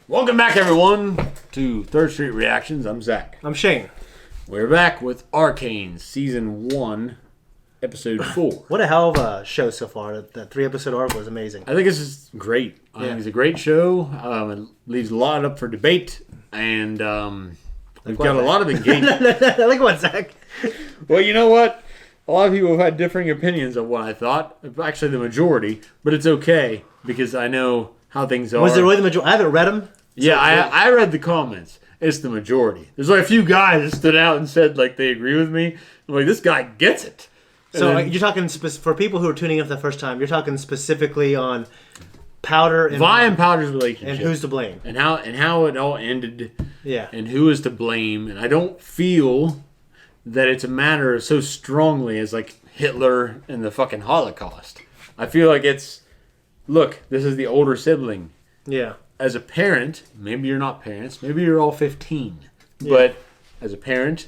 Welcome back, everyone, to Third Street Reactions. I'm Zach. I'm Shane. We're back with Arcane, Season 1, Episode 4. What a hell of a show so far. That 3-episode arc was amazing. I think this is great. I think it's a great show. It leaves a lot up for debate, and we've got a lot of engagement. I like what, Zach? Well, you know what? A lot of people have had differing opinions of what I thought. Actually, the majority, but it's okay because I know how things are. Was it really the majority? I haven't read them. Yeah, I read the comments. It's the majority. There's like a few guys that stood out and said like they agree with me. I'm like, this guy gets it. And So you're talking for people who are tuning in for the first time. You're talking specifically on Powder and Vi and Powder's relationship, and who's to blame, and how it all ended. Yeah, and who is to blame. And I don't feel that it's a matter so strongly as like Hitler and the fucking Holocaust. I feel like it's, look, this is the older sibling. yeah. As a parent, maybe you're not parents, maybe you're all 15. Yeah. But as a parent,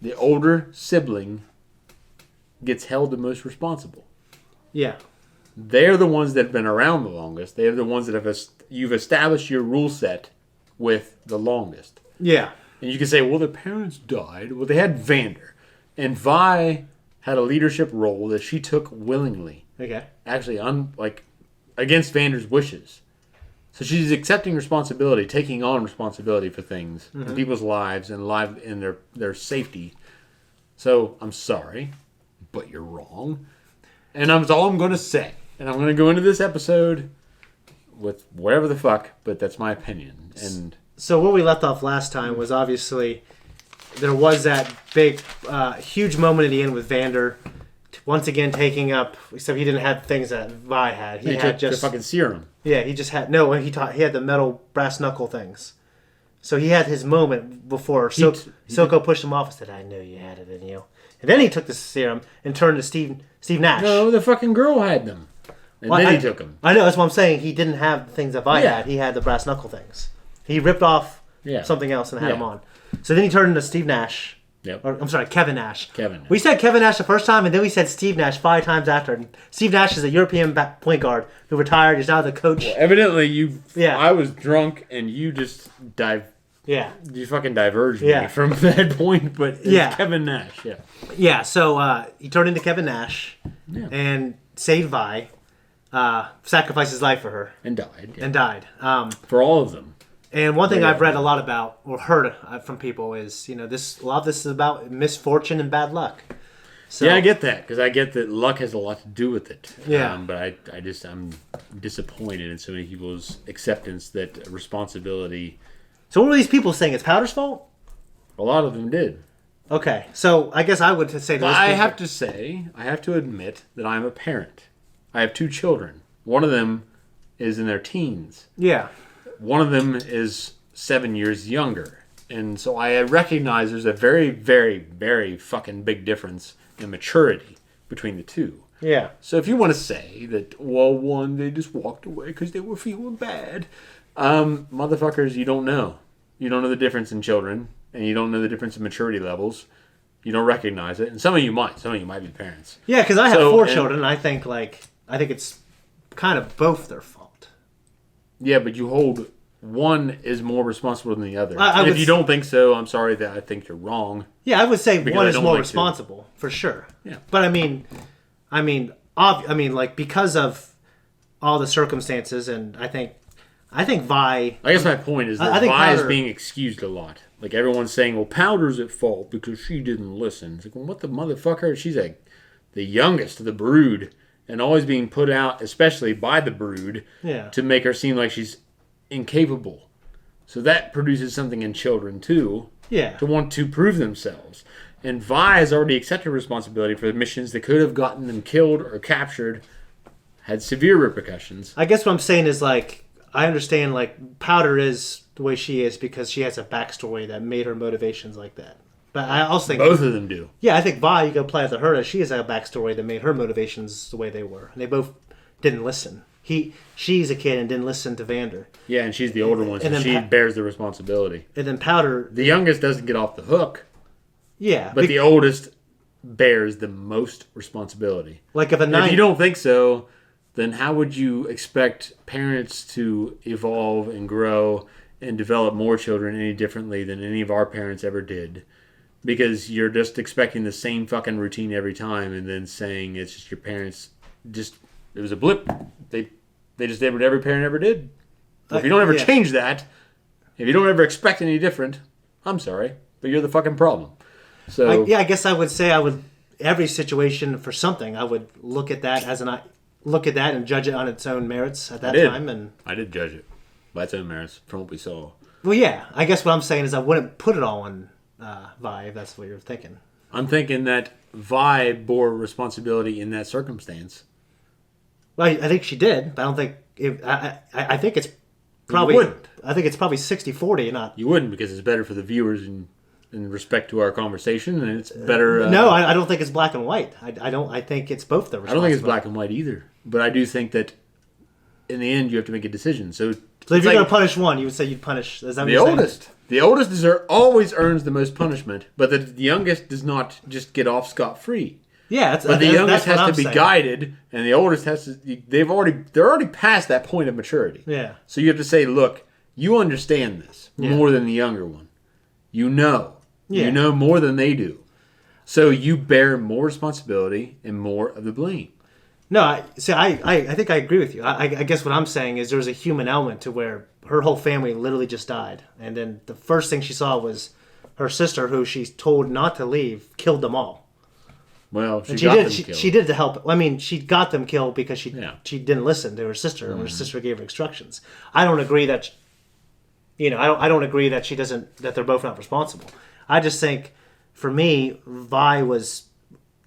the older sibling gets held the most responsible. Yeah. They're the ones that have been around the longest. They're the ones that you've established your rule set with the longest. Yeah. And you can say, well, their parents died. Well, they had Vander. And Vi had a leadership role that she took willingly. Okay. Actually, against Vander's wishes. So she's accepting responsibility, taking on responsibility for things in people's lives and their safety. So I'm sorry, but you're wrong. And that's all I'm going to say. And I'm going to go into this episode with whatever the fuck, but that's my opinion. And so where we left off last time was obviously there was that big, huge moment at the end with Vander once again taking up, except he didn't have things that Vi had. He had just the fucking serum. Yeah, he just had he had the metal brass knuckle things. So he had his moment before Silco pushed him off and said, "I knew you had it in you." And then he took the serum and turned to Steve Nash. No, the fucking girl had them. And then he took them. I know, that's what I'm saying. He didn't have the things that Vi had. He had the brass knuckle things. He ripped off something else and had them on. So then he turned to Steve Nash. Yep. Or, I'm sorry, Kevin Nash. Kevin Nash. We said Kevin Nash the first time, and then we said Steve Nash 5 times after. And Steve Nash is a European point guard who retired. He's now the coach. Well, evidently, I was drunk, and you just you fucking diverged me from that point. But it's Kevin Nash. Yeah. Yeah. So he turned into Kevin Nash and saved Vi, sacrificed his life for her, and died. And died. For all of them. And one thing I've read a lot about, or heard from people, is a lot of this is about misfortune and bad luck. So, yeah, I get that because I get that luck has a lot to do with it. Yeah, but I'm disappointed in so many people's acceptance that responsibility. So what were these people saying? It's Powder's fault? A lot of them did. Okay, so I guess I would say. I have to admit that I'm a parent. I have 2 children. One of them is in their teens. Yeah. One of them is 7 years younger. And so I recognize there's a very, very, very fucking big difference in maturity between the two. Yeah. So if you want to say that, well, one, they just walked away because they were feeling bad. Motherfuckers, you don't know. You don't know the difference in children. And you don't know the difference in maturity levels. You don't recognize it. And some of you might. Some of you might be parents. Yeah, because I have 4 children. And I think it's kind of both their fault. Yeah, but you hold one is more responsible than the other. And if you don't think so, I'm sorry that I think you're wrong. Yeah, I would say one is more responsible for sure. Yeah, but I mean, because of all the circumstances, and I think Vi. I guess my point is that Vi is being excused a lot. Like everyone's saying, well, Powder's at fault because she didn't listen. It's like, well, what the motherfucker? She's the youngest of the brood. And always being put out, especially by the brood, to make her seem like she's incapable. So that produces something in children, too, to want to prove themselves. And Vi has already accepted responsibility for the missions that could have gotten them killed or captured, had severe repercussions. I guess what I'm saying is, I understand, Powder is the way she is because she has a backstory that made her motivations like that. But I also think both of them do. Yeah, I think Vi, you can apply it to her. She has a backstory that made her motivations the way they were. And they both didn't listen. She's a kid and didn't listen to Vander. Yeah, and she's the older one, so she bears the responsibility. And then Powder... The youngest doesn't get off the hook. Yeah. But the oldest bears the most responsibility. If you don't think so, then how would you expect parents to evolve and grow and develop more children any differently than any of our parents ever did. Because you're just expecting the same fucking routine every time and then saying it's just your parents just... It was a blip. They just did what every parent ever did. Well, if you don't ever change that, if you don't ever expect any different, I'm sorry, but you're the fucking problem. So I guess I would say every situation for something, I would look at that and judge it on its own merits at that time. And I did judge it by its own merits from what we saw. Well, yeah. I guess what I'm saying is I wouldn't put it all on Vi, if that's what you're thinking. I'm thinking that Vi bore responsibility in that circumstance. Well, I think she did, but I don't think... I think it's probably... You wouldn't. I think it's probably 60-40, not... You wouldn't, because it's better for the viewers in respect to our conversation, and it's better... No, I don't think it's black and white. I think it's both the responsibility. I don't think it's black and white either. But I do think that in the end you have to make a decision. So if you're going to punish one, you would say you'd punish... Is that the oldest. The oldest always earns the most punishment, but the youngest does not just get off scot-free. Yeah, but the youngest has to be guided, and the oldest has to... They're already past that point of maturity. Yeah. So you have to say, look, you understand this more than the younger one. You know. Yeah. You know more than they do. So you bear more responsibility and more of the blame. No, I think I agree with you. I guess what I'm saying is there's a human element to where her whole family literally just died. And then the first thing she saw was her sister, who she's told not to leave, killed them all. Well, she got them killed. She did to help. I mean, she got them killed because she didn't listen to her sister, and her sister gave her instructions. I don't agree that... I don't agree that that they're both not responsible. I just think, for me, Vi was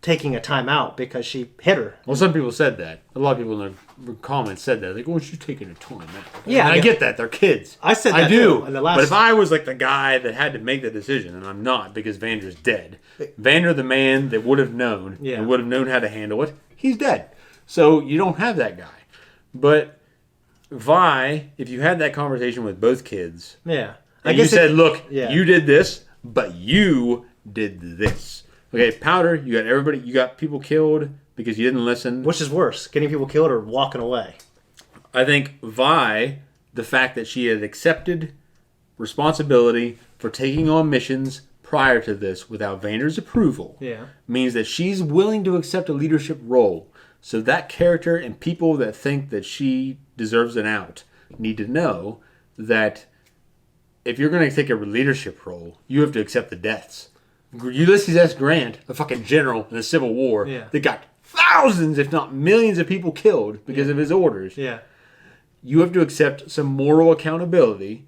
taking a time out because she hit her. Well, some people said that. A lot of people in the comments said that. Like, well, she's taking a time out. Yeah, and I get that. They're kids. I said that I do. Too, but if I was like the guy that had to make the decision, and I'm not because Vander's dead. Vander, the man that would have known and would have known how to handle it, he's dead. So you don't have that guy. But Vi, if you had that conversation with both kids, and you said, look, you did this, but you did this. Okay, Powder, you got people killed because you didn't listen. Which is worse, getting people killed or walking away? I think Vi, the fact that she had accepted responsibility for taking on missions prior to this without Vander's approval means that she's willing to accept a leadership role. So that character and people that think that she deserves an out need to know that if you're going to take a leadership role, you have to accept the deaths. Ulysses S. Grant, a fucking general in the Civil War, that got thousands, if not millions of people killed because of his orders. Yeah. You have to accept some moral accountability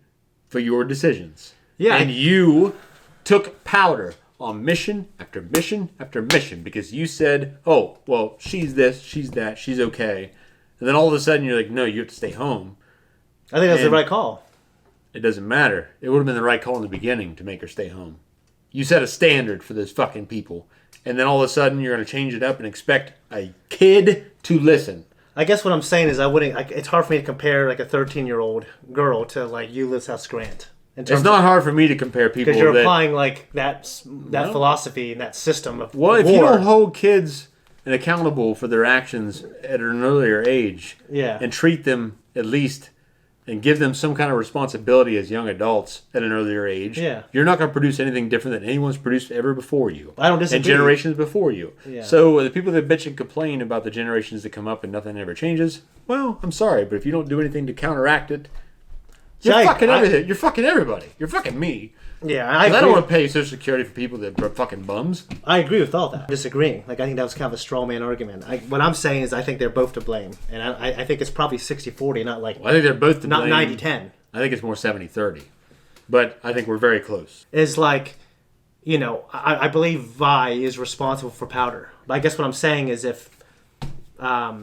for your decisions. Yeah. And you took Powder on mission after mission after mission because you said, oh, well, she's this, she's that, she's okay. And then all of a sudden you're like, no, you have to stay home. I think that's the right call. It doesn't matter. It would have been the right call in the beginning to make her stay home. You set a standard for those fucking people. And then all of a sudden you're going to change it up and expect a kid to listen. I guess what I'm saying is it's hard for me to compare like a 13-year-old girl to like Ulysses S. Grant. It's not hard for me to compare people because you're applying like that philosophy and that system of war. If you don't hold kids accountable for their actions at an earlier age and treat them at least and give them some kind of responsibility as young adults at an earlier age, you're not going to produce anything different than anyone's produced ever before you. I don't disagree. And generations before you. Yeah. So the people that bitch and complain about the generations that come up and nothing ever changes, well, I'm sorry, but if you don't do anything to counteract it, you're fucking everything. You're fucking everybody. You're fucking me. Yeah, I don't want to pay Social Security for people that are fucking bums. I agree with all that. Disagreeing. Like, I think that was kind of a straw man argument. What I'm saying is I think they're both to blame. And I think it's probably 60-40, not like... Well, I think they're both to blame. Not 90-10. I think it's more 70-30. But I think we're very close. It's like, I believe Vi is responsible for Powder. But I guess what I'm saying is if,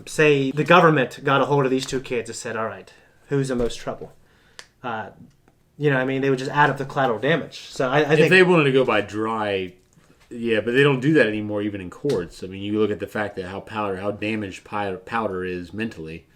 say, the government got a hold of these two kids and said, all right, who's in most trouble? They would just add up the collateral damage. So I think... If they wanted to go by dry... Yeah, but they don't do that anymore even in courts. I mean, you look at the fact that how damaged Powder is mentally.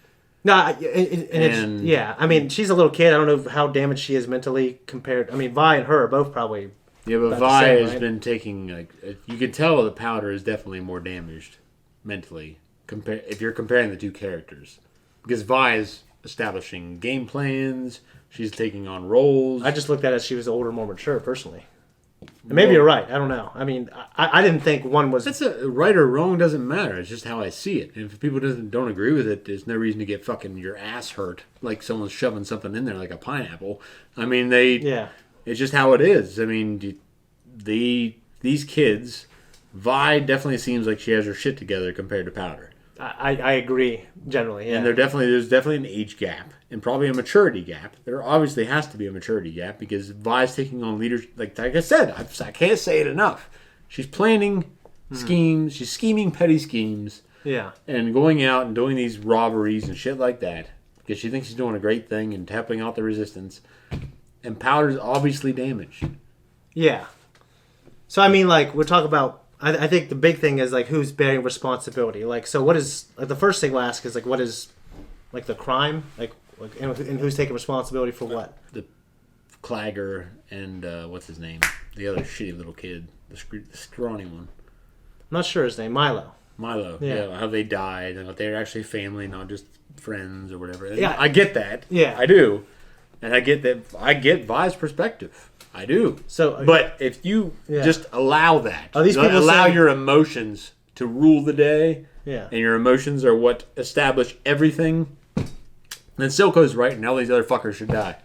No, I mean, she's a little kid. I don't know how damaged she is mentally compared... I mean, Vi and her are both probably... Yeah, but Vi has been taking... you can tell that Powder is definitely more damaged mentally if you're comparing the two characters. Because Vi is establishing game plans. She's taking on roles. I just looked at it as she was older, more mature, personally. And maybe you're right. I don't know. I mean, I didn't think one was... That's right or wrong doesn't matter. It's just how I see it. And if people don't agree with it, there's no reason to get fucking your ass hurt like someone's shoving something in there like a pineapple. I mean, it's just how it is. I mean, these kids, Vi definitely seems like she has her shit together compared to Powder. I agree, generally, yeah. And there's definitely an age gap and probably a maturity gap. There obviously has to be a maturity gap because Vi's taking on leadership. Like I said, I can't say it enough. She's planning schemes. She's scheming petty schemes. Yeah. And going out and doing these robberies and shit like that because she thinks she's doing a great thing and helping out the resistance. And Powder's obviously damaged. Yeah. So, I mean, like, we're talking about... I think the big thing is, like, who's bearing responsibility. Like, so what is... Like, the first thing we'll ask is, like, what is, like, the crime? And who's taking responsibility for what? The Clagger and, what's his name? The other shitty little kid. The scrawny one. I'm not sure his name. Milo. Yeah. How they died. And they're actually family, not just friends or whatever. Yeah. I get that. Yeah. I do. And I get that. I get Vi's perspective. I do. So, but if you just allow that, allow your emotions to rule the day, and your emotions are what establish everything, then Silco's right, and all these other fuckers should die.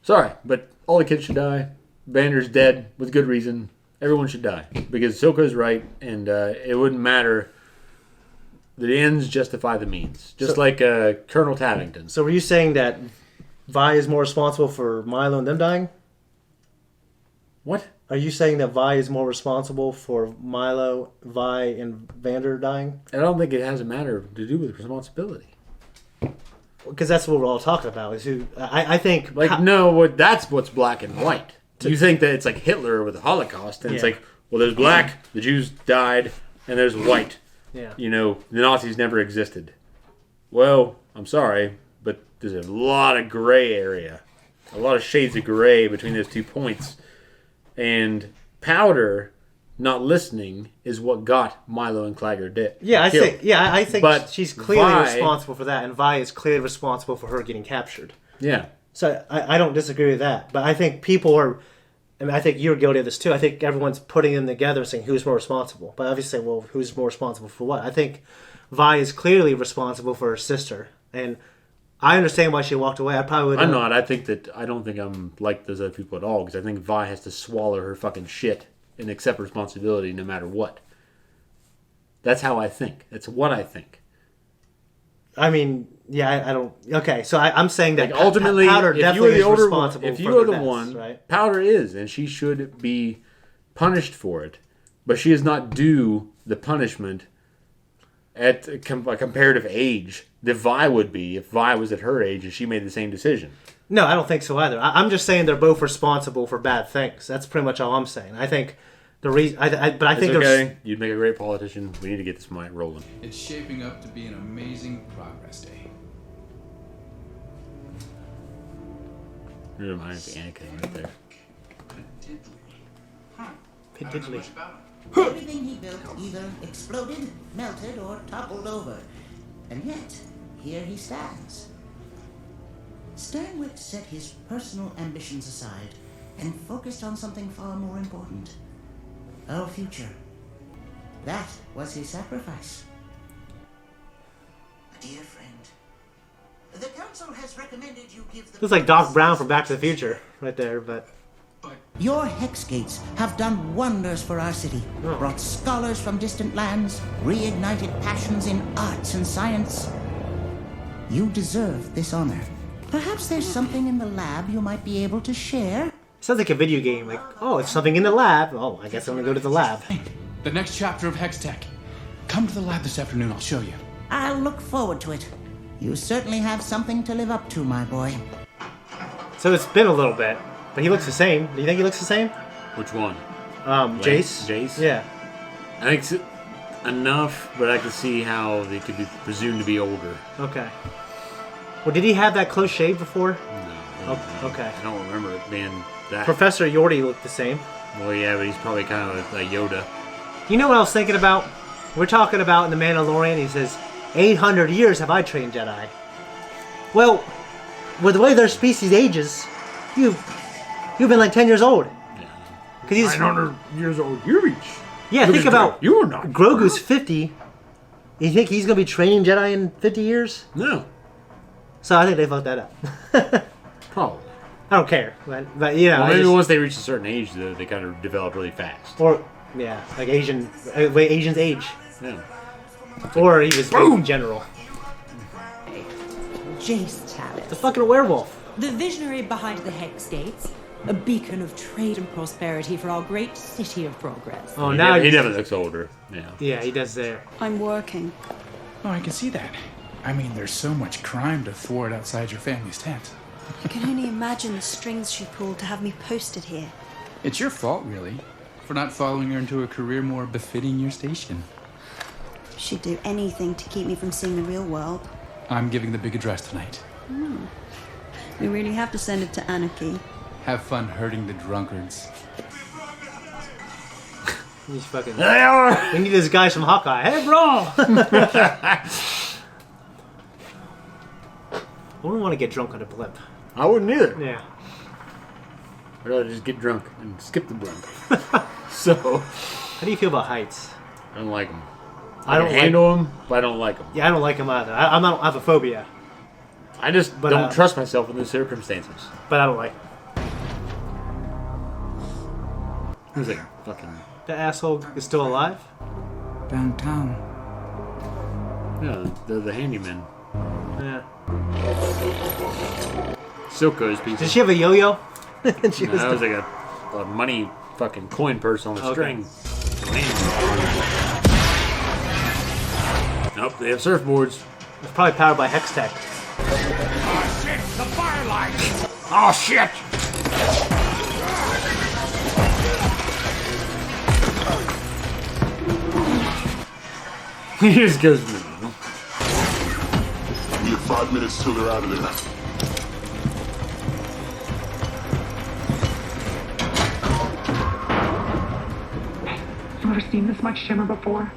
Sorry, but all the kids should die. Vander's dead with good reason. Everyone should die because Silco's right, and it wouldn't matter. The ends justify the means, just like Colonel Tavington. So, were you saying that Vi is more responsible for Milo and them dying? What? Are you saying that Vi is more responsible for Milo, Vi, and Vander dying? I don't think it has a matter to do with responsibility. Because that's what we're all talking about. Is who I think... That's what's black and white. You think that it's like Hitler with the Holocaust, and it's like, well, there's black, the Jews died, and there's white. Yeah. You know, the Nazis never existed. Well, I'm sorry, but there's a lot of gray area. A lot of shades of gray between those 2 points. And Powder not listening is what got Milo and Clagger killed. I think but she's clearly responsible for that, and Vi is clearly responsible for her getting captured. Yeah. So I don't disagree with that, but I think people are... I mean, I think you're guilty of this too. I think everyone's putting them together and saying who's more responsible. But obviously, well, who's more responsible for what? I think Vi is clearly responsible for her sister, and I understand why she walked away. I probably would. I'm not. I don't think I'm like those other people at all because I think Vi has to swallow her fucking shit and accept responsibility no matter what. That's how I think. That's what I think. I mean, I don't. Okay, so I'm saying that like ultimately, Powder definitely is responsible. If you are the mess, one, right? Powder is, and she should be punished for it, but she is not due the punishment at a comparative age that Vi would be if Vi was at her age and she made the same decision. No, I don't think so either. I'm just saying they're both responsible for bad things. That's pretty much all I'm saying. I think the reason, but I think okay. You'd make a great politician. We need to get this mic rolling. It's shaping up to be an amazing progress day. It reminds me of Anakin right there. Diddly. Everything he built either exploded, melted, or toppled over. And yet, here he stands. Sternwick set his personal ambitions aside and focused on something far more important. Our future. That was his sacrifice. Dear friend, the council has recommended you give the... Looks like Doc Brown from Back to the Future right there, but... Your hex gates have done wonders for our city. Brought scholars from distant lands, reignited passions in arts and science. You deserve this honor. Perhaps there's something in the lab you might be able to share? Sounds like a video game. Like, oh, it's something in the lab. Oh, I guess I'm gonna go to the lab. The next chapter of Hex Tech. Come to the lab this afternoon, I'll show you. I'll look forward to it. You certainly have something to live up to, my boy. So it's been a little bit, but he looks the same. Do you think he looks the same? Which one? Jace? Jace? Yeah. I think it's enough, but I can see how they could be presumed to be older. Okay. Well, did he have that close shave before? No. Oh, okay. I don't remember it being that. Professor Yordi looked the same. Well, yeah, but he's probably kind of a Yoda. You know what I was thinking about? We're talking about in The Mandalorian, he says, 800 years have I trained Jedi. Well, with the way their species ages, you've been like 10 years old. Because he's 900 years old. You reach. Yeah, think about you are not. Grogu's 50. You think he's gonna be training Jedi in 50 years? No. So I think they fucked that up. Probably. I don't care, but you know. Well, maybe once they reach a certain age, though, they kind of develop really fast. Or yeah, like way Asians age. Yeah. Or he was in general. Jace Talent, The fucking werewolf. the visionary behind the Hex Gates, a beacon of trade and prosperity for our great city of progress. Oh, He now definitely looks older. Yeah. Yeah, he does there. I'm working. Oh, I can see that. I mean, there's so much crime to thwart outside your family's tent. I can only imagine the strings she pulled to have me posted here. It's your fault, really, for not following her into a career more befitting your station. She'd do anything to keep me from seeing the real world. I'm giving the big address tonight. We really have to send it to Anarchy. Have fun hurting the drunkards. He's fucking. They are. We need this guy from Hawkeye. Hey, bro! I wouldn't want to get drunk on a blimp. I wouldn't either. Yeah. I'd rather just get drunk and skip the blimp. So, How do you feel about heights? I don't like them. I don't handle them, but I don't like them. Yeah, I don't like them either. I don't have a phobia, I just But, don't trust myself in those circumstances. but I don't like. Who's like fucking? The asshole is still alive? Downtown. Yeah, the handyman. Yeah. Silco's people. Did she have a yo-yo? And she No, that was like a money fucking coin purse on a Okay. string. Nope, they have surfboards. It's probably powered by Hex Tech. Oh shit, the firelight! Oh shit! He just goes. We have 5 minutes till they're out of there. You ever seen this much shimmer before?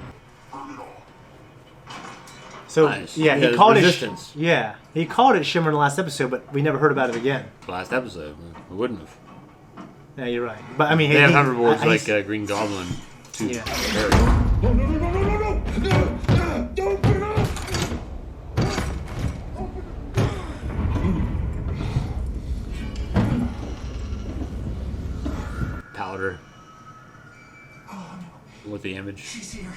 So Nice. yeah, Yeah, he called resistance. it. Yeah, he called it Shimmer in the last episode, but we never heard about it again. Last episode, we wouldn't have. Yeah, you're right. But I mean, They have he- hoverboards I- like he's- Green Goblin. Too. Yeah. No, no, no, no, no, no, no! Don't put it up! Powder. With the image. She's here.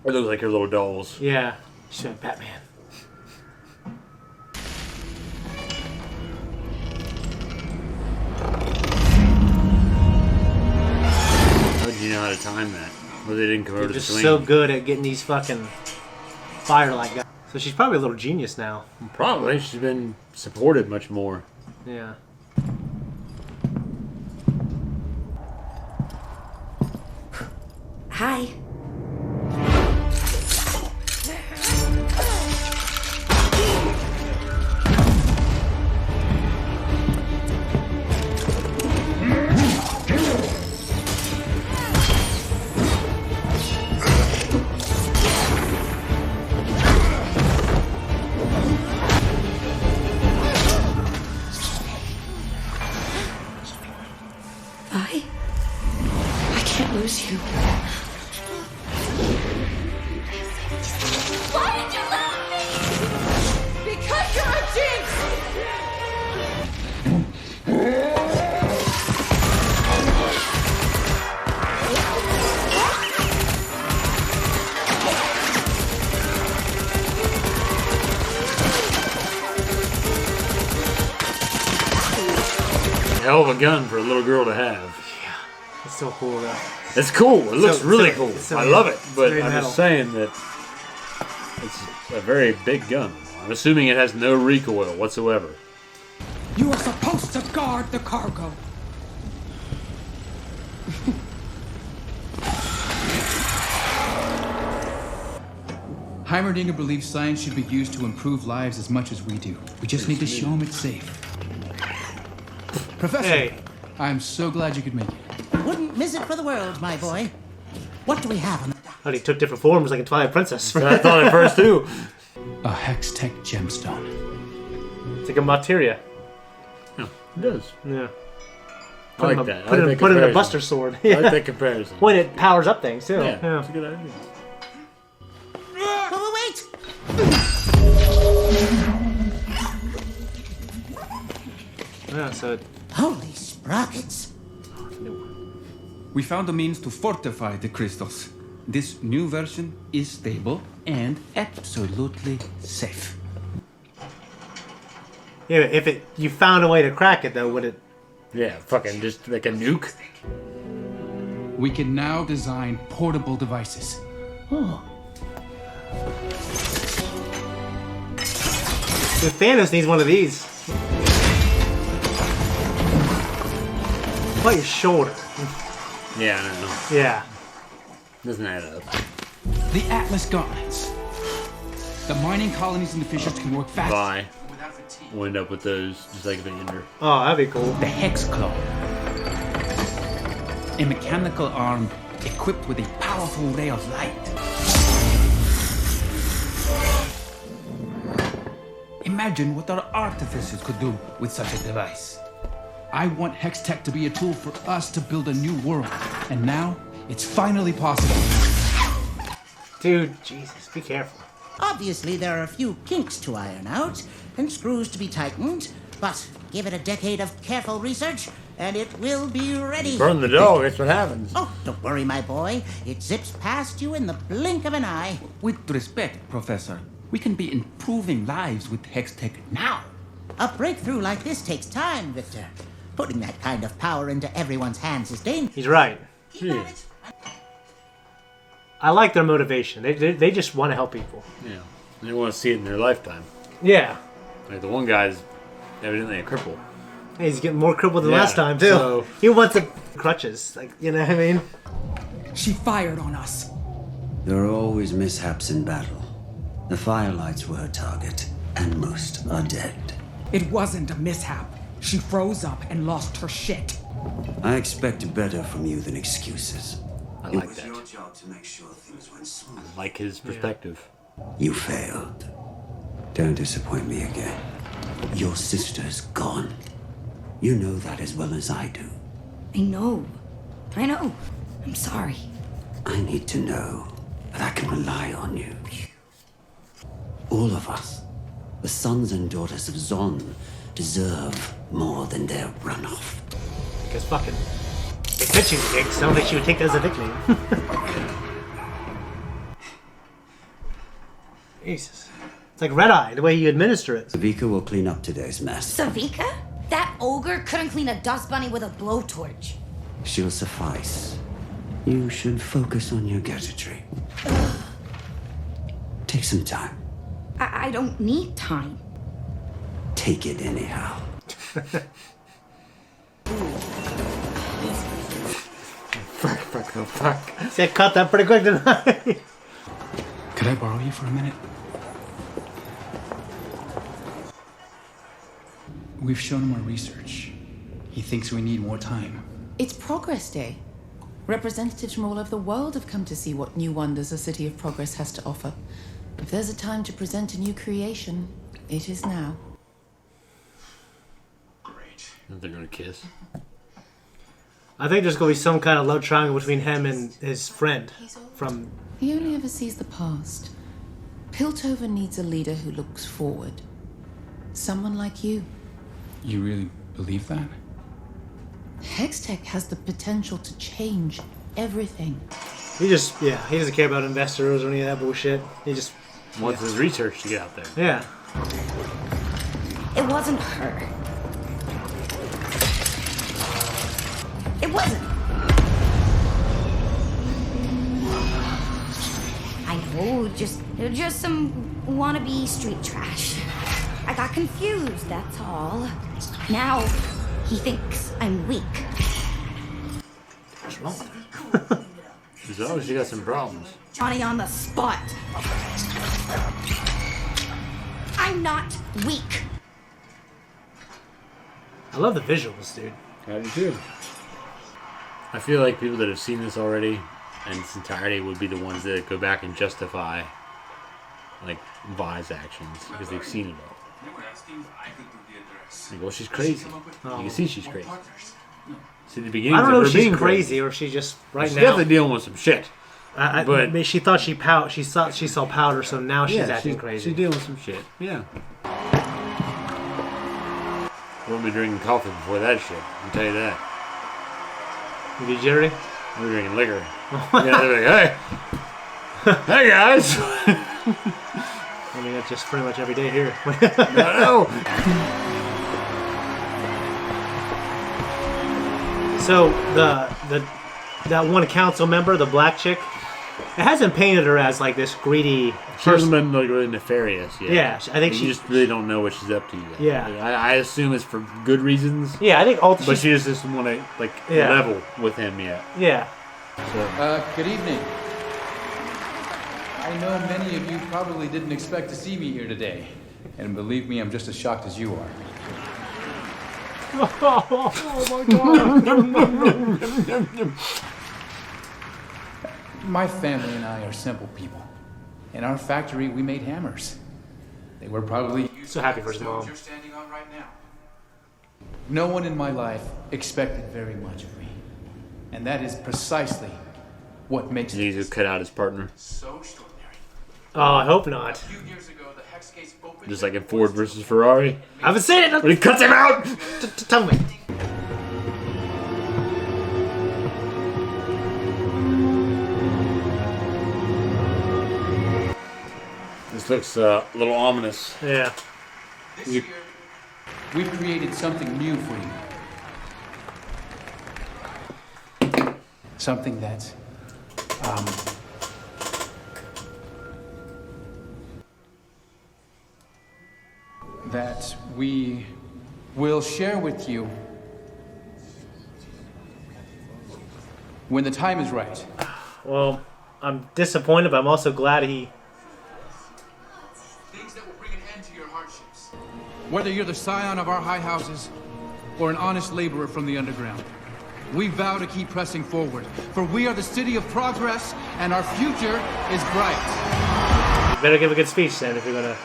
Or those like her little dolls. Yeah, she's like Batman. How did you know how to time that? Well, they didn't come over They're to the just swing. so good at getting these fucking firelight guys. So she's probably a little genius now. Probably. She's been supported much more. Yeah. Hi. I can't lose you. Why did you love me? Because you're a jinx! Hell of a gun for a little girl to have. It's so cool though. It's cool. It looks really cool. so- I love it. But very I'm metal. just saying that it's a very big gun. I'm assuming it has no recoil whatsoever. You are supposed to guard the cargo. Heimerdinger believes science should be used to improve lives as much as we do. We just need to show him it's safe. Professor, Hey. I'm so glad you could make it. Wouldn't miss it for the world, my boy. What do we have on the dock? thought he took different forms like in Twilight Princess. I thought at first too. A Hextech gemstone. It's like a materia. Yeah, it does. Yeah. I like that. Put in a Buster Sword. I like that comparison. When it powers up things too. Yeah, that's a good idea. Oh, wait! Yeah, so Holy sprockets. We found a means to fortify the crystals. This new version is stable and absolutely safe. yeah, if you found a way to crack it though, would it? Yeah, fucking just like a nuke. We can now design portable devices. Oh. Dude, Thanos needs one of these. What, your shoulder? Yeah, I don't know. Yeah. Doesn't add up. The Atlas Gauntlets. The mining colonies and the fissures can work fast. Bye. We'll end up with those, just like the Ender. Oh, that'd be cool. The Hex Claw. A mechanical arm equipped with a powerful ray of light. Imagine what our artificers could do with such a device. I want Hextech to be a tool for us to build a new world. And now, it's finally possible. Dude, Jesus, be careful. Obviously, there are a few kinks to iron out and screws to be tightened, but give it a decade of careful research and it will be ready. Burn the dog, that's what happens. Oh, don't worry, my boy. It zips past you in the blink of an eye. With respect, Professor, we can be improving lives with Hextech now. A breakthrough like this takes time, Victor. Putting that kind of power into everyone's hands is dangerous. He's right. Jeez. I like their motivation. They just want to help people. Yeah. They want to see it in their lifetime. Yeah. Like the one guy's evidently a cripple. Hey, he's getting more crippled than last time, too. So... He wants the crutches. Like, you know what I mean? She fired on us. There are always mishaps in battle. The Firelights were her target, and most are dead. It wasn't a mishap. She froze up and lost her shit. I expect better from you than excuses. I like that. It was your job to make sure things went smooth. I like his perspective. You failed. Don't disappoint me again. Your sister's gone. You know that as well as I do. I know. I'm sorry. I need to know that I can rely on you. All of us, the sons and daughters of Zon, deserve more than their runoff. Because fucking... They pitching dicks. I don't think she would take that as a nickname. Jesus. It's like Red Eye, the way you administer it. Savika will clean up today's mess. Savika? That ogre couldn't clean a dust bunny with a blowtorch. She'll suffice. You should focus on your gadgetry. Take some time. I don't need time. Take it anyhow. Fuck. See, I caught that pretty quick, didn't I? Could I borrow you for a minute? We've shown him our research. He thinks we need more time. It's Progress Day. Representatives from all over the world have come to see what new wonders the City of Progress has to offer. If there's a time to present a new creation, it is now. Great. They're gonna kiss. I think there's going to be some kind of love triangle between him and his friend from... He only ever sees the past. Piltover needs a leader who looks forward. Someone like you. You really believe that? Hextech has the potential to change everything. He doesn't care about investors or any of that bullshit. He just wants his research to get out there. Yeah. It wasn't her. It wasn't. I know, just some wannabe street trash. I got confused, that's all. Now, he thinks I'm weak. What's wrong with her? She's obviously got some problems. Johnny on the spot. I'm not weak. I love the visuals, dude. I do too. I feel like people that have seen this already in its entirety would be the ones that go back and justify, like, Vi's actions because they've seen it all. Like, well, she's crazy. You can see she's crazy. See the beginning. I don't know if she's crazy or if she's just she's definitely dealing with some shit. But she thought she thought she saw powder, so now she's acting crazy. She's dealing with some shit. Yeah. We'll be drinking coffee before that shit. I'll tell you that. You get jittery? We're drinking liquor. Yeah, they're like, hey guys. I mean, that's just pretty much every day here. No. So that one council member, the black chick, it hasn't painted her as like this greedy. She hasn't been like really nefarious yet. Yeah, I think you just really don't know what she's up to yet. Yeah, like, I assume it's for good reasons. Yeah, I think but she just doesn't want to like level with him yet. Yeah. So. Good evening. I know many of you probably didn't expect to see me here today, and believe me, I'm just as shocked as you are. Oh my god. My family and I are simple people. In our factory, we made hammers. They were probably so happy for his mom. You're standing on right now. No one in my life expected very much of me, and that is precisely what makes he needs to cut out his partner. So extraordinary. Oh, I hope not. A few years ago, the Hex Gates opened. Just like in Ford versus Ferrari. I haven't seen it. But he cuts him out. Tell me. This looks a little ominous. Yeah. This year, we've created something new for you. Something that's, that we will share with you when the time is right. Well, I'm disappointed, but I'm also glad he... Things that will bring an end to your hardships. Whether you're the scion of our high houses or an honest laborer from the underground, we vow to keep pressing forward, for we are the city of progress, and our future is bright. You better give a good speech, then, if you're gonna...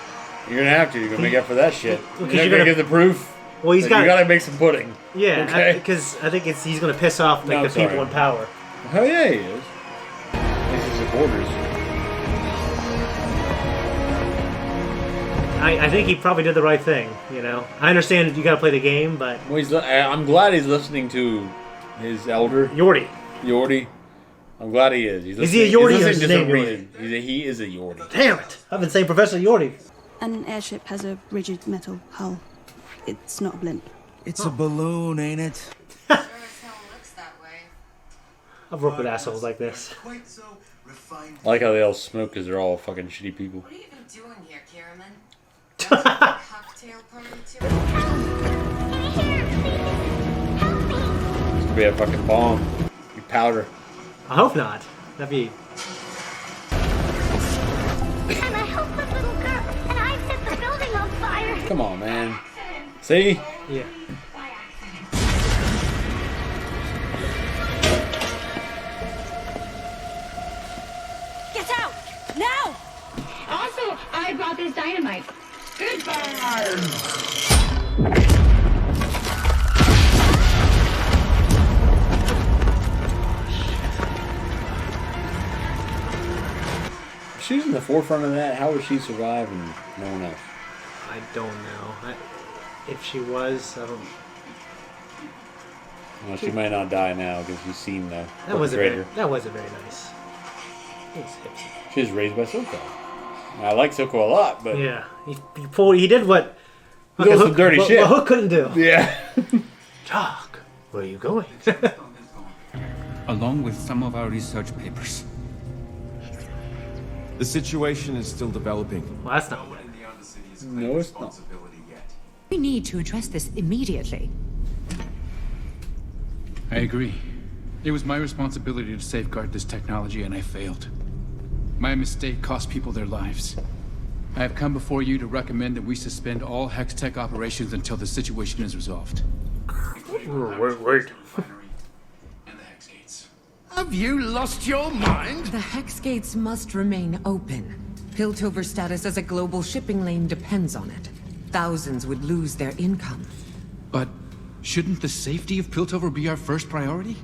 You're gonna have to. You're gonna make up for that shit. Well, you're gonna give the proof. Well, he's got. You gotta make some pudding. Yeah, okay. Because I think he's gonna piss off like the people in power. Hell yeah, he is. He's his supporters. I think he probably did the right thing. You know, I understand you gotta play the game, but well, I'm glad he's listening to his elder Yordi. I'm glad he is. Is he a Yordi or is his name Yordi? He is a Yordi. Damn it! I've been saying Professor Yordi. An airship has a rigid metal hull. It's not a blimp. It's a balloon, ain't it? I've worked with assholes like this. I like how they all smoke because they're all fucking shitty people. What are you even doing here, Karaman? Cocktail party too? It's gonna be a fucking bomb. Powder. I hope not. That'd be... I'm a helpless little girl, and I set the building on fire. Come on, man. See? Yeah. Get out! Now! Also, I brought this dynamite. Goodbye. If she's in the forefront of that, how would she survive and no one else? I don't know. If she was, I don't... Well, she might not die now because she's seen the That wasn't perpetrator. very nice. It was hipsy. She was raised by Silco. I like Silco a lot, but... Yeah. He did what... He did some dirty shit. What Hook couldn't do. Yeah. Doc, where are you going? Along with some of our research papers. The situation is still developing. Well, that's not good. No, it's not. We need to address this immediately. I agree. It was my responsibility to safeguard this technology, and I failed. My mistake cost people their lives. I have come before you to recommend that we suspend all Hex Tech operations until the situation is resolved. Wait. Have you lost your mind? The Hex Gates must remain open. Piltover's status as a global shipping lane depends on it. Thousands would lose their income. But shouldn't the safety of Piltover be our first priority?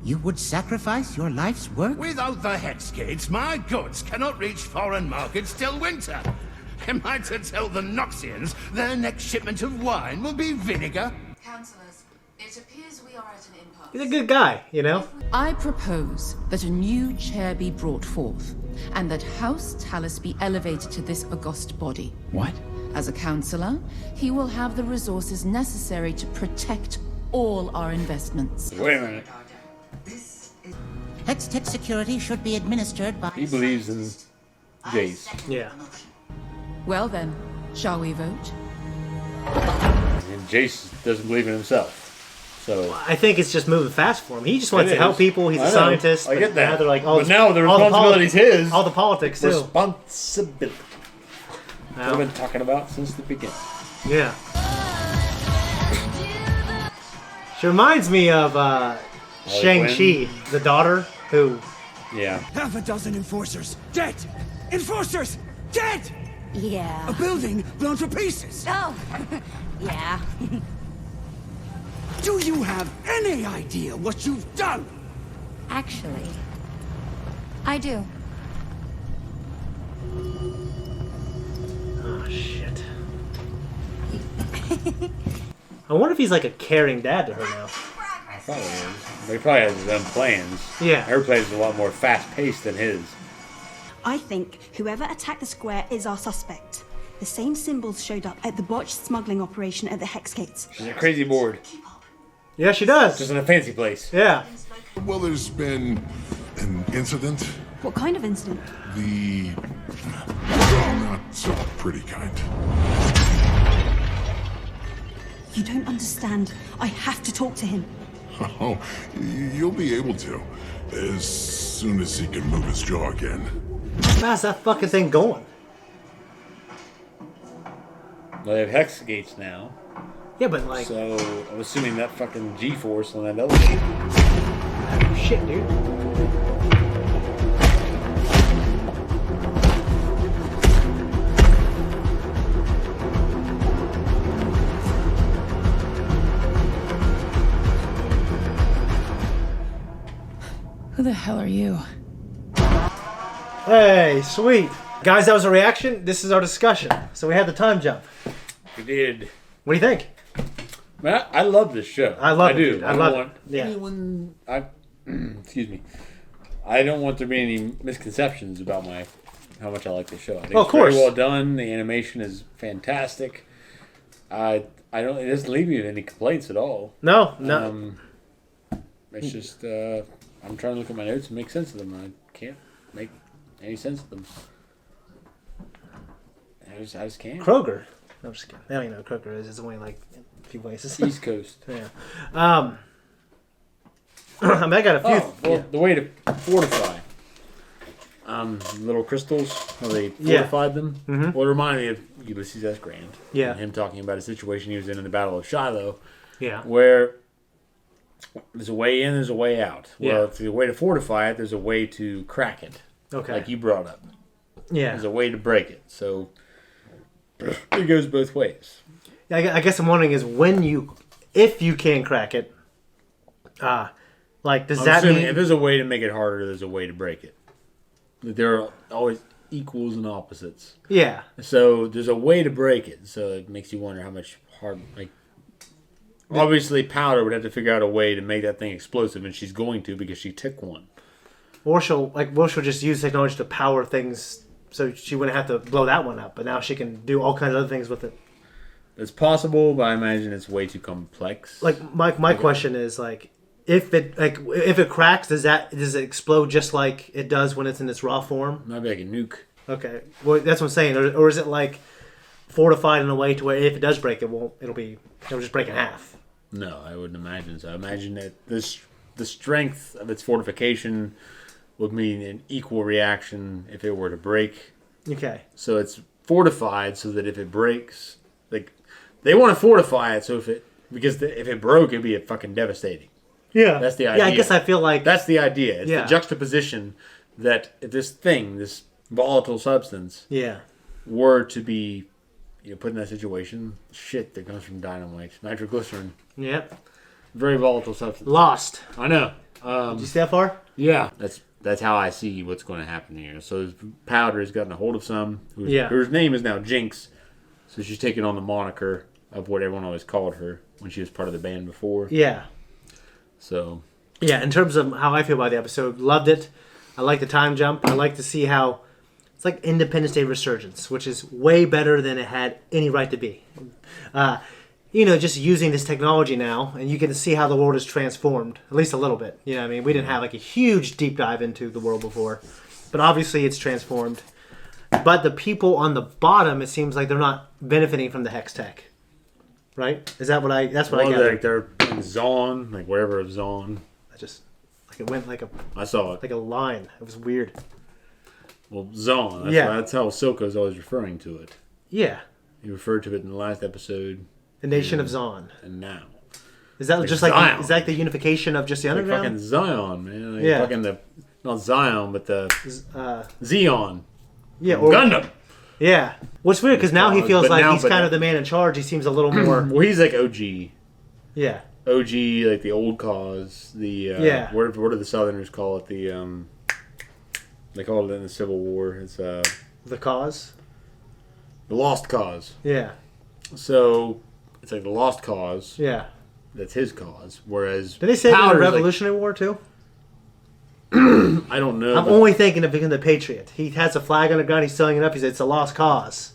You would sacrifice your life's work? Without the Hex Gates, my goods cannot reach foreign markets till winter. Am I to tell the Noxians their next shipment of wine will be vinegar? Councillors, it appears we are at an impasse. He's a good guy, you know? I propose that a new chair be brought forth, and that House Talus be elevated to this august body. What? As a councillor, he will have the resources necessary to protect all our investments. Wait a minute. Hextech security should be administered by... He believes in Jace. Yeah. Well then, shall we vote? And Jace doesn't believe in himself. So I think it's just moving fast for him. He just wants to help people. He's a scientist. I get that. Now they're like, but now the responsibility's his. All the politics, too. Responsibility. What I've been talking about since the beginning. Yeah. She reminds me of Shang-Chi, the daughter, who... Yeah. Half a dozen enforcers dead! Enforcers dead! Yeah. A building blown to pieces! Oh, yeah. Do you have any idea what you've done? Actually, I do. Oh, shit. I wonder if he's like a caring dad to her now. Probably is. They probably have his own plans. Yeah. Her plans are a lot more fast-paced than his. I think whoever attacked the square is our suspect. The same symbols showed up at the botched smuggling operation at the Hex Gates. She's a crazy board. Yeah, she does. Just in a fancy place. Yeah. Well, there's been an incident. What kind of incident? The... not so pretty kind. You don't understand. I have to talk to him. Oh, you'll be able to. As soon as he can move his jaw again. How's that fucking thing going? Well, they have hex gates now. Yeah, but like... So, I'm assuming that fucking G-force on that elevator. Shit, dude. Who the hell are you? Hey, sweet. Guys, that was a reaction. This is our discussion. So we had the time jump. We did. What do you think? Man, I love this show. I love it, do. dude. I don't love want it. Yeah. anyone. Excuse me. I don't want there to be any misconceptions about how much I like this show. I think of course. It's very well done. The animation is fantastic. I don't. It doesn't leave me with any complaints at all. No, no. It's just I'm trying to look at my notes and make sense of them. I can't make any sense of them. I just can't. Kroger. No, I'm just kidding. I don't even know what Kroger is. It's only like a few places. East Coast. Yeah. I mean, I got a few. Well, the way to fortify. Little crystals, how they fortified them. Mm-hmm. Well, it reminded me of Ulysses S. Grant. Yeah. And him talking about a situation he was in the Battle of Shiloh. Yeah. Where there's a way in, there's a way out. Well, Yeah. if there's a way to fortify it, there's a way to crack it. Okay. Like you brought up. Yeah. There's a way to break it. So it goes both ways. Yeah, I guess I'm wondering is if you can crack it, like does that mean if there's a way to make it harder, there's a way to break it. There are always equals and opposites. Yeah. So there's a way to break it. So it makes you wonder how much hard. Like, obviously, Powder would have to figure out a way to make that thing explosive, and she's going to because she took one. Or she'll just use technology to power things, so she wouldn't have to blow that one up. But now she can do all kinds of other things with it. It's possible, but I imagine it's way too complex. Like my question is like. If it cracks, does it explode just like it does when it's in its raw form? Might be like a nuke. Okay, well that's what I'm saying. Or is it like fortified in a way to where if it does break, it'll just break in half? No, I wouldn't imagine so. I imagine that the strength of its fortification would mean an equal reaction if it were to break. Okay. So it's fortified so that if it breaks, like they want to fortify it so if it broke, it'd be fucking devastating. Yeah. That's the idea. Yeah, I guess I feel like... That's the idea. It's the juxtaposition that if this thing, this volatile substance, were to be put in that situation, shit that comes from dynamite, nitroglycerin. Yep. Very volatile substance. Lost. I know. Did you see that far? Yeah. That's how I see what's going to happen here. So Powder has gotten a hold of some. Whose name is now Jinx. So she's taking on the moniker of what everyone always called her when she was part of the band before. Yeah. So. Yeah, in terms of how I feel about the episode, loved it. I like the time jump. I like to see how it's like Independence Day Resurgence, which is way better than it had any right to be. Just using this technology now, and you can see how the world is transformed, at least a little bit. You know what I mean? We didn't have like a huge deep dive into the world before, but obviously it's transformed. But the people on the bottom, it seems like they're not benefiting from the hex tech. Right? Is that what I... That's what I got. Like they're in Zon, like wherever it's Zon. It went like a... I saw it. Like a line. It was weird. Well, Zon. That's how Silco's always referring to it. Yeah. He referred to it in the last episode. The Nation of Zon. And now. Is that just like... Is that the unification of just the underground? Like fucking Zion, man. Like fucking not Zion, but the... Xeon. Yeah. Or Gundam. Yeah. What's weird, because now he feels like he's kind of the man in charge. He seems a little more... Well, he's like OG. Yeah. OG, like the old cause. The what do the Southerners call it? They called it in the Civil War. It's the cause. The lost cause. Yeah. So it's like the lost cause. Yeah. That's his cause. Whereas did they say in the Revolutionary War too? I don't know. I'm only thinking of being the Patriot. He has a flag on a gun. He's selling it up. He said it's a lost cause.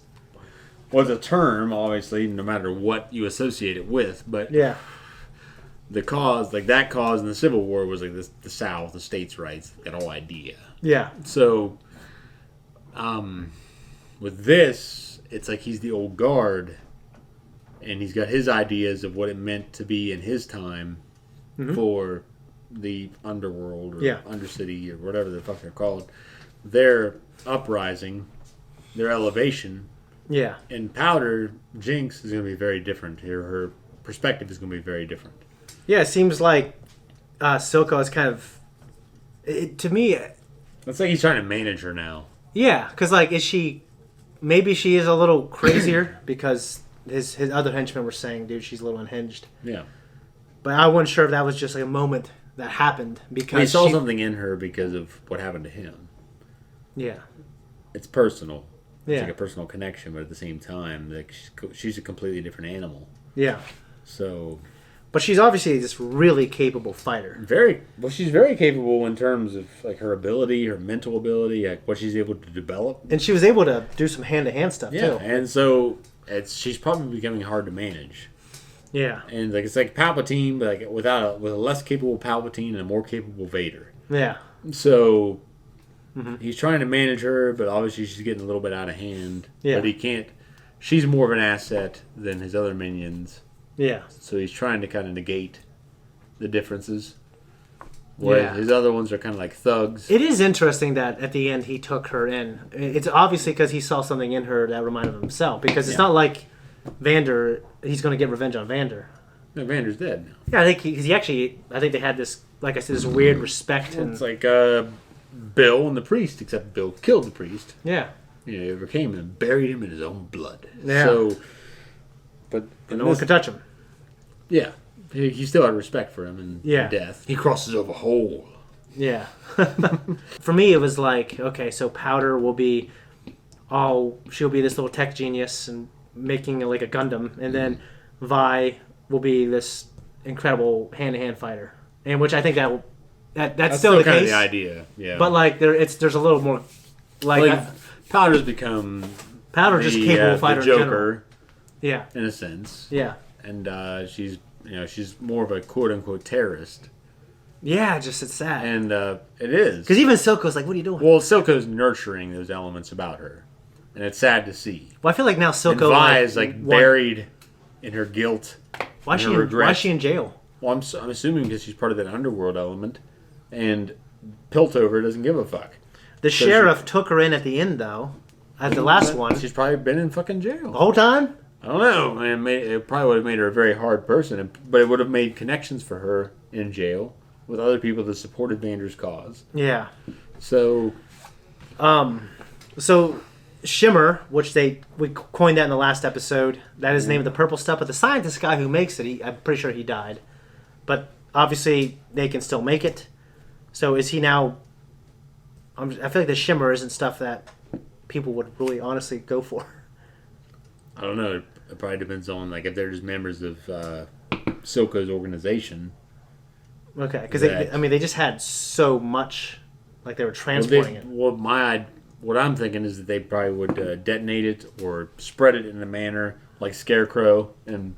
Well, it's a term, obviously, no matter what you associate it with. But yeah. The cause, like that cause in the Civil War, was like the South, the states' rights, that whole idea. Yeah. So, with this, it's like he's the old guard, and he's got his ideas of what it meant to be in his time for the underworld or undercity or whatever the fuck they're called. Their uprising, their elevation. Yeah. And Powder, Jinx, is going to be very different here. Her perspective is going to be very different. Yeah, it seems like Silco is kind of... to me... It's like he's trying to manage her now. Yeah, because like, is she... Maybe she is a little crazier because his other henchmen were saying, dude, she's a little unhinged. Yeah. But I wasn't sure if that was just like a moment that happened because he saw something in her because of what happened to him. Yeah. It's personal. It's Yeah. like a personal connection, but at the same time, like she's a completely different animal. Yeah. So... But she's obviously this really capable fighter. She's very capable in terms of like her ability, her mental ability, like what she's able to develop. And she was able to do some hand-to-hand stuff too. And so she's probably becoming hard to manage. Yeah. And like it's like Palpatine, but like with a less capable Palpatine and a more capable Vader. Yeah. So he's trying to manage her, but obviously she's getting a little bit out of hand. Yeah. But he can't. She's more of an asset than his other minions. Yeah. So he's trying to kind of negate the differences. Whereas his other ones are kind of like thugs. It is interesting that at the end he took her in. It's obviously because he saw something in her that reminded him of himself. Because it's not like Vander, he's going to get revenge on Vander. No, Vander's dead now. Yeah, I think they had this, like I said, this weird respect. Well, it's like Bill and the priest, except Bill killed the priest. Yeah. He overcame him and buried him in his own blood. Yeah. So, but no one could touch him. Yeah. He still had respect for him in death. He crosses over whole. Yeah. For me, it was like, okay, so Powder will be she'll be this little tech genius and making like a Gundam, and then Vi will be this incredible hand-to-hand fighter, and which I think that's still the kind case. Of the idea, yeah. But like there's a little more like Powder's become just capable fighter. The Joker, in general. Yeah, in a sense. Yeah, and she's more of a quote unquote terrorist. Yeah, just it's sad, and it is because even Silco's like, "What are you doing?" Well, Silco's nurturing those elements about her, and it's sad to see. Well, I feel like now Silco and Vi is like buried in her guilt. Why is she in jail? Well, I'm assuming because she's part of that underworld element, and Piltover doesn't give a fuck. The sheriff took her in at the end, though. At the last one, she's probably been in fucking jail the whole time. I don't know. It probably would have made her a very hard person, but it would have made connections for her in jail with other people that supported Vander's cause. Yeah. So, so Shimmer, which we coined that in the last episode, that is the name of the purple stuff. But the scientist guy who makes it, I'm pretty sure he died. But obviously, they can still make it. So is he now? I feel like the Shimmer isn't stuff that people would really honestly go for. I don't know. It probably depends on like if they're just members of Silco's organization. Okay, because they just had so much, like they were transporting it. Well, what I'm thinking is that they probably would detonate it or spread it in a manner like Scarecrow and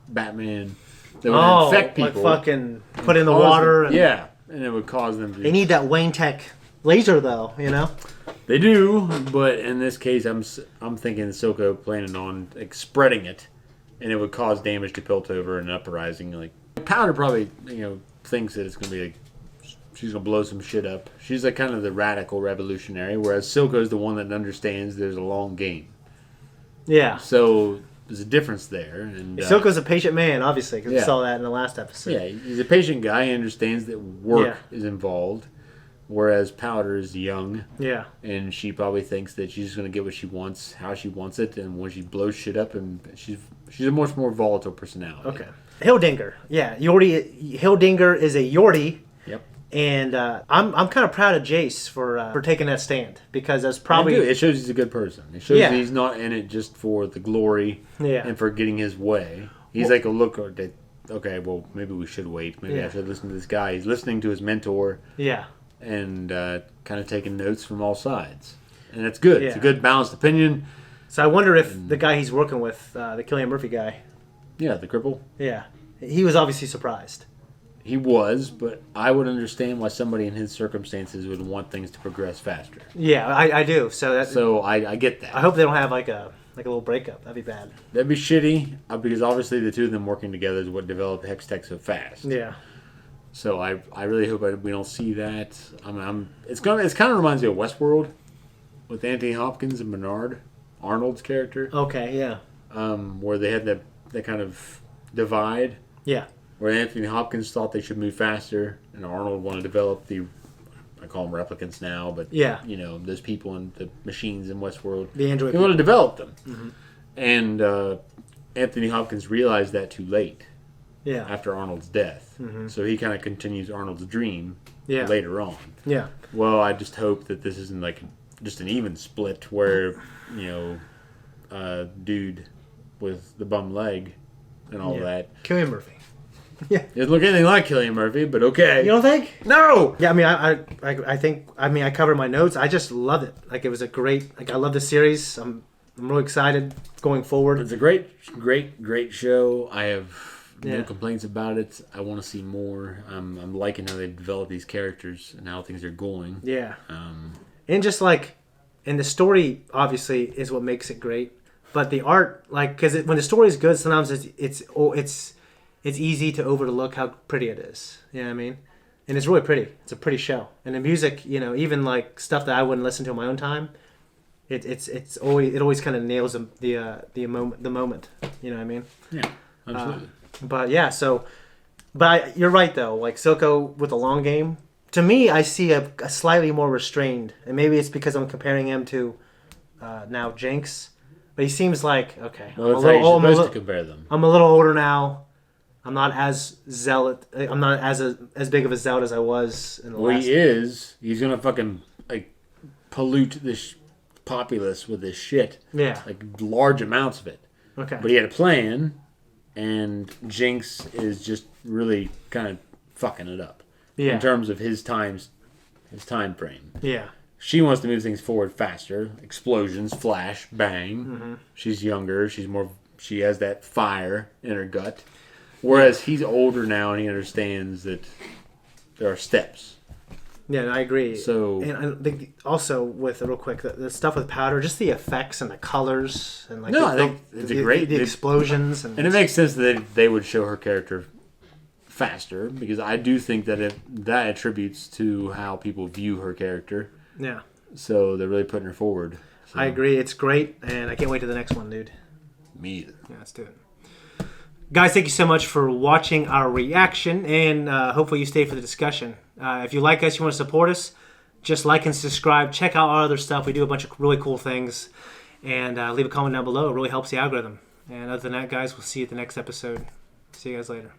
Batman. That would infect people. Like fucking put in the water. And it would cause them to... They need that Wayne Tech laser, though, you know? They do, but in this case, I'm thinking Silco planning on like, spreading it, and it would cause damage to Piltover and uprising. Like Powder probably, thinks that it's going to be like, she's going to blow some shit up. She's like kind of the radical revolutionary, whereas Silco's the one that understands there's a long game. Yeah. So there's a difference there. And Silco's a patient man, obviously, because we saw that in the last episode. Yeah, he's a patient guy. He understands that work is involved, whereas Powder is young. Yeah. And she probably thinks that she's going to get what she wants, how she wants it, and when she blows shit up, and she's a much more volatile personality. Okay. Hildinger. Yeah, Hildinger is a Yordi. Yep. And I'm kind of proud of Jace for taking that stand, because that's probably... It shows he's a good person. It shows he's not in it just for the glory and for getting his way. He's like, okay, well, maybe we should wait. Maybe I should listen to this guy. He's listening to his mentor. Yeah. And kind of taking notes from all sides. And that's good. Yeah. It's a good balanced opinion. So I wonder if the guy he's working with, the Cillian Murphy guy... Yeah, the cripple. Yeah. He was obviously surprised. He was, but I would understand why somebody in his circumstances would want things to progress faster. Yeah, I do. So I get that. I hope they don't have like a little breakup. That'd be bad. That'd be shitty, because obviously the two of them working together is what developed Hextech so fast. Yeah. So I really hope we don't see that. It kind of reminds me of Westworld with Anthony Hopkins and Bernard Arnold's character. Okay, yeah. Where they had that kind of divide. Yeah. Where Anthony Hopkins thought they should move faster, and Arnold wanted to develop I call them replicants now, but those people and the machines in Westworld. The android. He wanted to develop them. Mm-hmm. And Anthony Hopkins realized that too late. Yeah. After Arnold's death. Mm-hmm. So he kind of continues Arnold's dream later on. Yeah. Well, I just hope that this isn't like just an even split where, dude with the bum leg and all that. Cillian Murphy. Yeah. It doesn't look anything like Cillian Murphy, but okay. You don't think? No! Yeah, I think I covered my notes. I just loved it. Like, it was a great... I love the series. I'm really excited going forward. It's a great show. I have no complaints about it. I want to see more. I'm liking how they develop these characters and how things are going. Yeah. And just and the story obviously is what makes it great, but the art, because when the story is good, sometimes it's easy to overlook how pretty it is. You know what I mean? And it's really pretty. It's a pretty show. And the music, even stuff that I wouldn't listen to in my own time, it always kind of nails the moment. You know what I mean? Yeah, absolutely. But you're right though. Like Silco with a long game, to me, I see a slightly more restrained, and maybe it's because I'm comparing him to now Jinx. But he seems like okay. Well, that's how you're supposed to compare them. I'm a little older now. I'm not as zealot. I'm not as big of a zealot as I was in the last. Well, he is. He's gonna fucking pollute this populace with this shit. Yeah, large amounts of it. Okay, but he had a plan, and Jinx is just really kind of fucking it up. Yeah, in terms of his time frame. Yeah. She wants to move things forward faster. Explosions, flash, bang. Mm-hmm. She's younger. She has that fire in her gut. Whereas he's older now and he understands that there are steps. Yeah, I agree. So, and I think also with real quick the stuff with Powder, just the effects and the colors and I think it's the explosions and it makes sense that they would show her character faster, because I do think that that attributes to how people view her character. Yeah. So they're really putting her forward. I agree. It's great, and I can't wait to the next one, dude. Me either. Yeah, let's do it. Guys, thank you so much for watching our reaction, and hopefully you stay for the discussion. If you like us, you want to support us, just like and subscribe. Check out our other stuff. We do a bunch of really cool things. And leave a comment down below. It really helps the algorithm. And other than that, guys, we'll see you at the next episode. See you guys later.